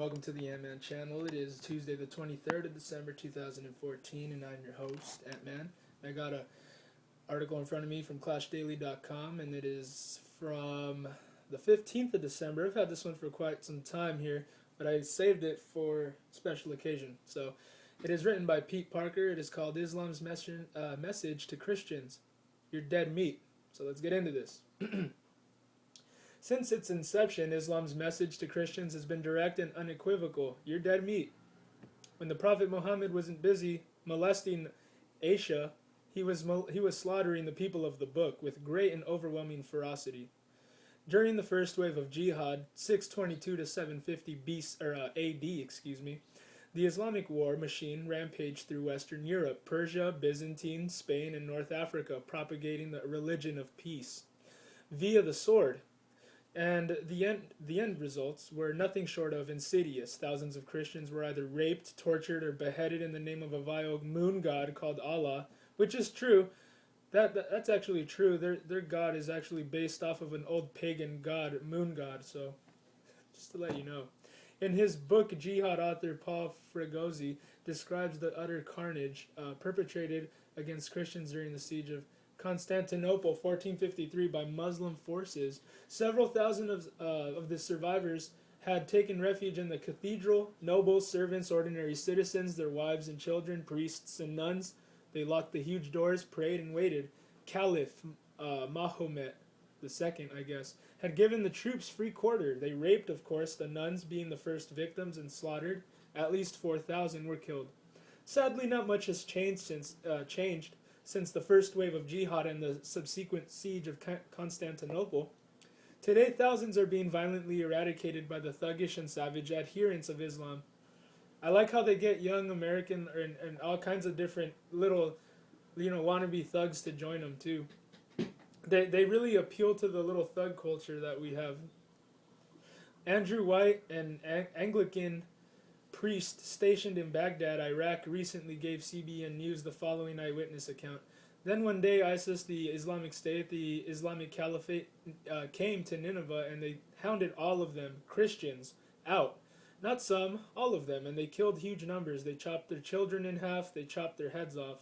welcome to the Ant-Man channel. It is Tuesday the 23rd of December 2014, and I'm your host, Ant-Man. I got an article in front of me from ClashDaily.com, and it is from the 15th of December. I've had this one for quite some time here, but I saved it for special occasion. So it is written by Pete Parker. It is called Islam's Message to Christians. You're dead meat. So let's get into this. Since its inception, Islam's message to Christians has been direct and unequivocal. You're dead meat. When the Prophet Muhammad wasn't busy molesting Aisha, he was slaughtering the people of the book with great and overwhelming ferocity. During the first wave of jihad, 622 to 750 AD, the Islamic war machine rampaged through Western Europe, Persia, Byzantine, Spain, and North Africa, propagating the religion of peace via the sword. And the end results were nothing short of insidious. Thousands of Christians were either raped, tortured, or beheaded in the name of a vile moon god called Allah, which is true. That's actually true. Their god is actually based off of an old pagan god, moon god. So, just to let you know. In his book, Jihad author Paul Fregosi describes the utter carnage perpetrated against Christians during the siege of Constantinople, 1453, by Muslim forces. Several thousand of the survivors had taken refuge in the cathedral. Nobles, servants, ordinary citizens, their wives and children, priests and nuns. They locked the huge doors, prayed, and waited. Caliph Mahomet II, I guess, had given the troops free quarter. They raped, of course, the nuns being the first victims, and slaughtered. At least 4,000 were killed. Sadly, not much has changed since the first wave of jihad and the subsequent siege of Constantinople. Today, thousands are being violently eradicated by the thuggish and savage adherents of Islam. I like how they get young American and all kinds of different little, wannabe thugs to join them too. They really appeal to the little thug culture that we have. Andrew White, an Anglican priest stationed in Baghdad, Iraq, recently gave CBN News the following eyewitness account. Then one day, ISIS, the Islamic State, the Islamic Caliphate, came to Nineveh, and they hounded all of them, Christians, out. Not some, all of them, and they killed huge numbers. They chopped their children in half, they chopped their heads off.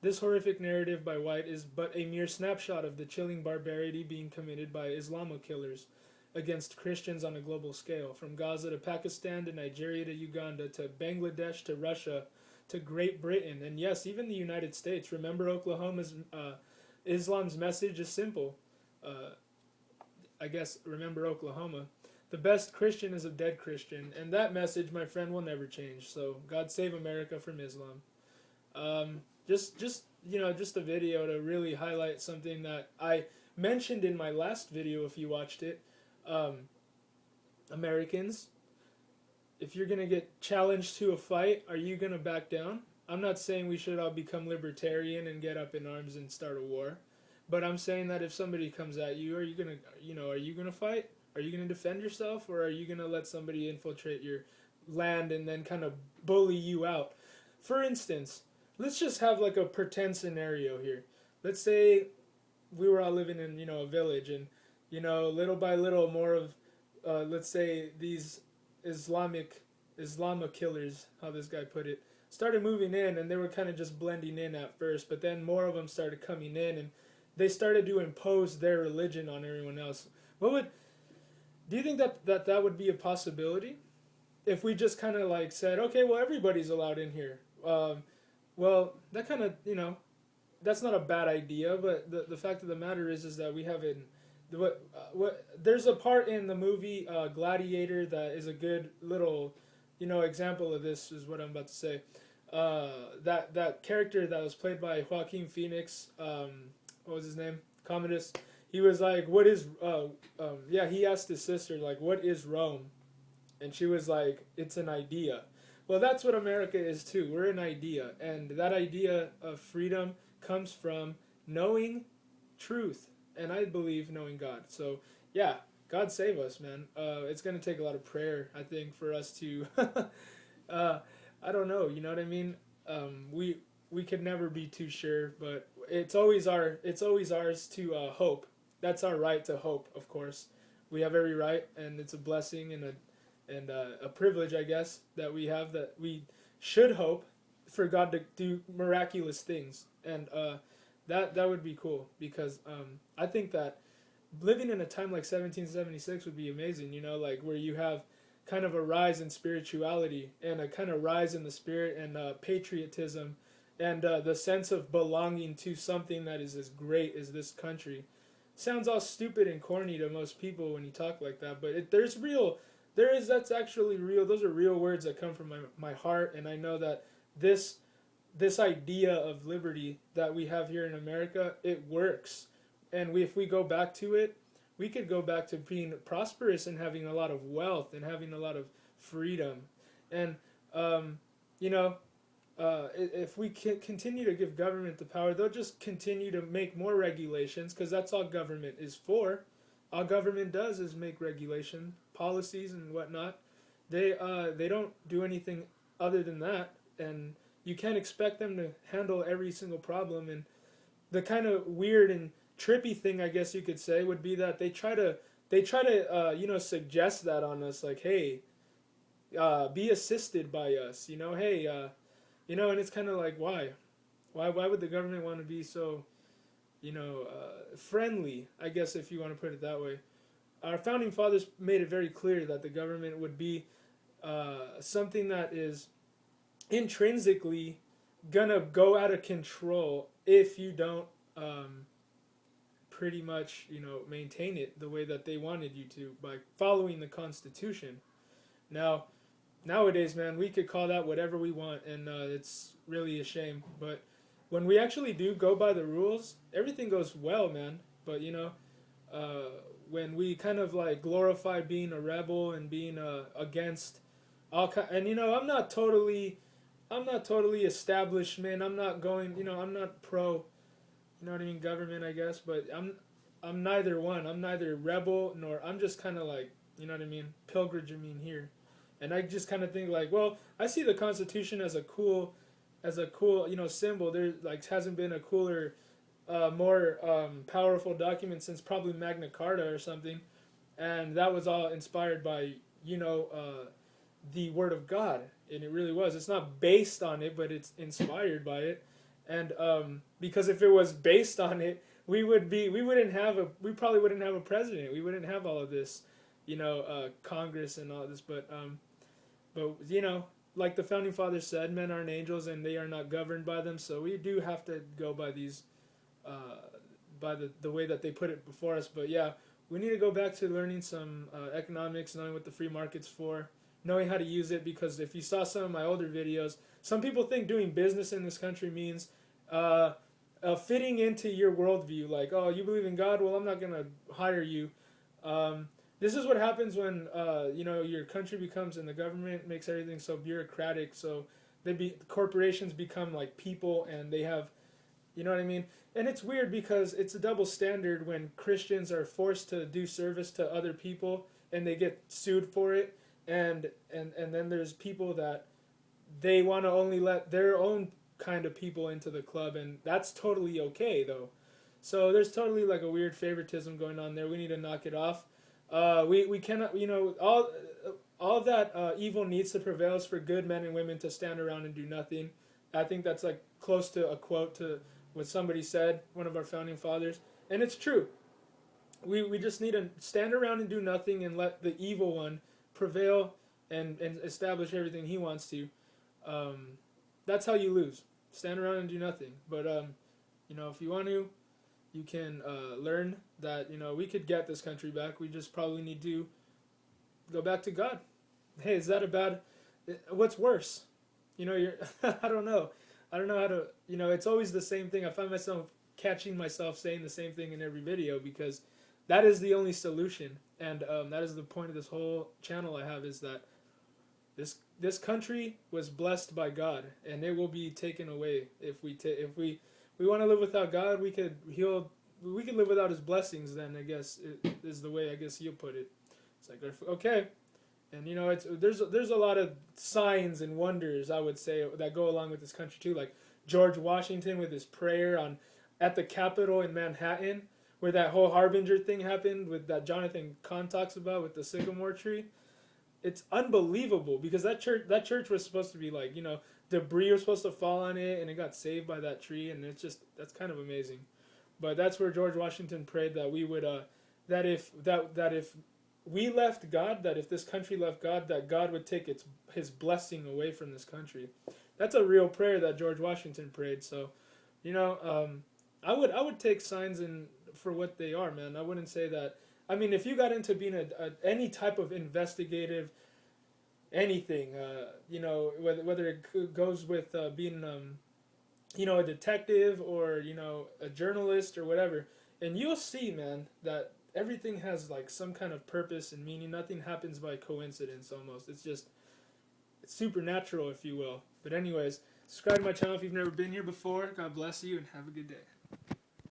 This horrific narrative by White is but a mere snapshot of the chilling barbarity being committed by Islamo-killers against Christians on a global scale, from Gaza to Pakistan to Nigeria to Uganda to Bangladesh to Russia to Great Britain, and yes, even the United States. Remember Oklahoma's Islam's message is simple. Remember Oklahoma. The best Christian is a dead Christian, and that message, my friend, will never change. So God save America from Islam. Just a video to really highlight something that I mentioned in my last video, if you watched it. Americans, if you're going to get challenged to a fight, are you going to back down? I'm not saying we should all become libertarian and get up in arms and start a war, but I'm saying that if somebody comes at you, are you going to fight? Are you going to defend yourself, or are you going to let somebody infiltrate your land and then kind of bully you out? For instance, let's just have like a pretend scenario here. Let's say we were all living in, a village, and little by little, more of, let's say, these Islamo killers, how this guy put it, started moving in, and they were kind of just blending in at first, but then more of them started coming in, and they started to impose their religion on everyone else. Do you think that would be a possibility? If we just kind of like said, okay, well, everybody's allowed in here. Well, that kind of, that's not a bad idea, but the fact of the matter is that we have there's a part in the movie Gladiator that is a good little, example of this, is what I'm about to say. That character that was played by Joaquin Phoenix, what was his name? Commodus. He was like, what is, he asked his sister, like, what is Rome? And she was like, it's an idea. Well, that's what America is too. We're an idea. And that idea of freedom comes from knowing truth. And I believe knowing God. So, yeah, God save us, man. It's going to take a lot of prayer, I think, for us to, I don't know, you know what I mean? We could never be too sure, but it's always ours to hope. That's our right to hope, of course. We have every right, and it's a blessing and and a privilege, I guess, that we have, that we should hope for God to do miraculous things, and that would be cool, because I think that living in a time like 1776 would be amazing. Like where you have kind of a rise in spirituality and a kind of rise in the spirit and patriotism and the sense of belonging to something that is as great as this country. Sounds all stupid and corny to most people when you talk like that, but that's actually real. Those are real words that come from my heart, and I know that this this idea of liberty that we have here in America, it works. And if we go back to it, we could go back to being prosperous and having a lot of wealth and having a lot of freedom. And, um, you know, if we can continue to give government the power, they'll just continue to make more regulations, because that's all government is for. All government does is make regulation, policies, and whatnot. They don't do anything other than that, and you can't expect them to handle every single problem. And the kind of weird and trippy thing, I guess you could say, would be that they try to suggest that on us, like, hey, be assisted by us, hey, and it's kind of like, why would the government want to be so, friendly, I guess, if you want to put it that way. Our founding fathers made it very clear that the government would be something that is intrinsically gonna go out of control if you don't pretty much maintain it the way that they wanted you to, by following the Constitution. Now, nowadays, man, we could call that whatever we want, and it's really a shame. But when we actually do go by the rules, everything goes well, man. But when we kind of like glorify being a rebel and being against and I'm not totally establishment. I'm not going. I'm not pro. You know what I mean? Government, I guess. But I'm neither one. I'm neither rebel nor. I'm just kind of like, you know what I mean? Pilgrimaging here. And I just kind of think like, well, I see the Constitution as a cool, symbol. There like hasn't been a cooler, more powerful document since probably Magna Carta or something, and that was all inspired by the Word of God, and it really was. It's not based on it, but it's inspired by it, and because if it was based on it, we probably wouldn't have a president. We wouldn't have all of this, Congress and all this, but like the founding fathers said, men aren't angels and they are not governed by them. So we do have to go by these, by the way that they put it before us. But yeah, we need to go back to learning some economics, knowing what the free market's for, knowing how to use it. Because if you saw some of my older videos, some people think doing business in this country means fitting into your worldview. Like, oh, you believe in God? Well, I'm not gonna hire you. This is what happens when your country becomes, and the government makes everything so bureaucratic. So corporations become like people, and they have, you know what I mean. And it's weird because it's a double standard when Christians are forced to do service to other people and they get sued for it, and then there's people that they want to only let their own kind of people into the club, and that's totally okay though. So there's totally like a weird favoritism going on there. We need to knock it off. We cannot, all of that evil needs to prevail is for good men and women to stand around and do nothing. I think that's like close to a quote to what somebody said, one of our founding fathers, and it's true. We just need to stand around and do nothing and let the evil one prevail and establish everything he wants to. That's how you lose. Stand around and do nothing. But if you want to, you can learn that we could get this country back. We just probably need to go back to God. Hey, is that a bad? What's worse? You're. I don't know. I don't know how to. It's always the same thing. I find myself catching myself saying the same thing in every video, because that is the only solution, and that is the point of this whole channel I have, is that this country was blessed by God, and it will be taken away if we want to live without God. We could live without His blessings. Then I guess it is the way I guess you'll put it. It's like, okay, and there's a lot of signs and wonders, I would say, that go along with this country too. Like George Washington with his prayer at the Capitol in Manhattan, where that whole harbinger thing happened with that Jonathan Cahn talks about with the sycamore tree. it's unbelievable because that church was supposed to be like, debris was supposed to fall on it and it got saved by that tree, and that's kind of amazing. But that's where George Washington prayed that we would that if we left God, that if this country left God, that God would take his blessing away from this country. That's a real prayer that George Washington prayed. So, you know, I would take signs in for what they are, man. I wouldn't say that. I mean, if you got into being any type of investigative anything, whether it goes with being a detective or a journalist or whatever, and you'll see, man, that everything has like some kind of purpose and meaning. Nothing happens by coincidence. Almost, it's supernatural, if you will. But anyways, subscribe to my channel if you've never been here before. God bless you and have a good day.